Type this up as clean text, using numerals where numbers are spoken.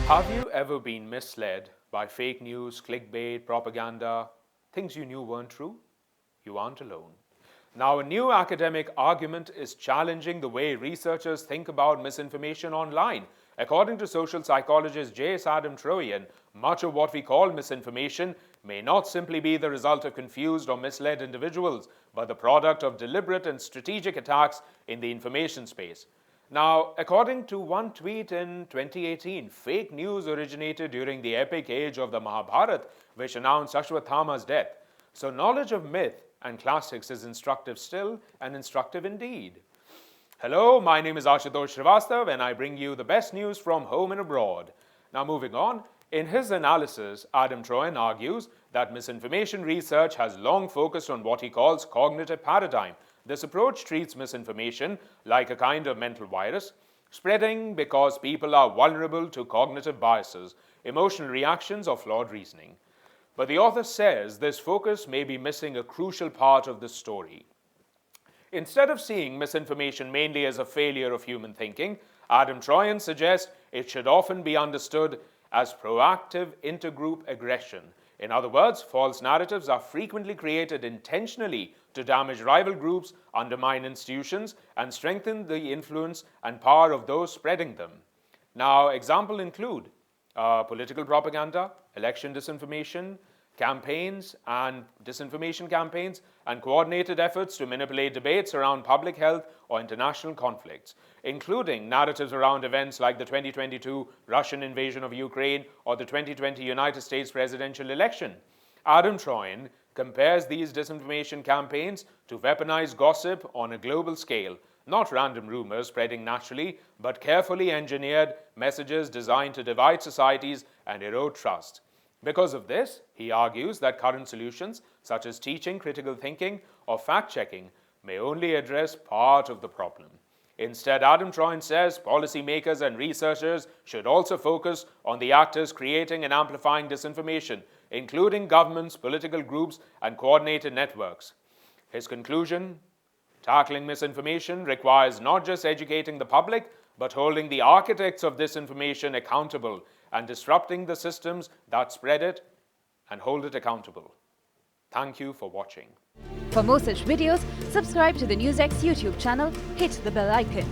Have you ever been misled by fake news, clickbait, propaganda, things you knew weren't true? You aren't alone. Now, a new academic argument is challenging the way researchers think about misinformation online. According to social psychologist Adam-Troian, much of what we call misinformation may not simply be the result of confused or misled individuals, but the product of deliberate and strategic attacks in the information space. Now, according to one tweet in 2018, fake news originated during the epic age of the Mahabharata, which announced Ashwatthama's death. So knowledge of myth and classics is instructive still, and instructive indeed. Hello, my name is Ashutosh Srivastav, and I bring you the best news from home and abroad. Now, moving on, in his analysis, Adam-Troian argues that misinformation research has long focused on what he calls cognitive paradigm. This approach treats misinformation like a kind of mental virus, spreading because people are vulnerable to cognitive biases, emotional reactions, or flawed reasoning. But the author says this focus may be missing a crucial part of the story. Instead of seeing misinformation mainly as a failure of human thinking, Adam-Troian suggests it should often be understood as proactive intergroup aggression. In other words, false narratives are frequently created intentionally to damage rival groups, undermine institutions, and strengthen the influence and power of those spreading them. Now, examples include political propaganda, election disinformation, campaigns and disinformation campaigns, and coordinated efforts to manipulate debates around public health or international conflicts, including narratives around events like the 2022 Russian invasion of Ukraine or the 2020 United States presidential election. Adam-Troian compares these disinformation campaigns to weaponized gossip on a global scale, not random rumors spreading naturally, but carefully engineered messages designed to divide societies and erode trust. Because of this, he argues that current solutions, such as teaching critical thinking or fact-checking, may only address part of the problem. Instead, Adam-Troian says policymakers and researchers should also focus on the actors creating and amplifying disinformation, including governments, political groups, and coordinated networks. His conclusion: tackling misinformation requires not just educating the public, but holding the architects of disinformation accountable and disrupting the systems that spread it and hold it accountable. Thank you for watching. For more such videos, subscribe to the NewsX YouTube channel, hit the bell icon.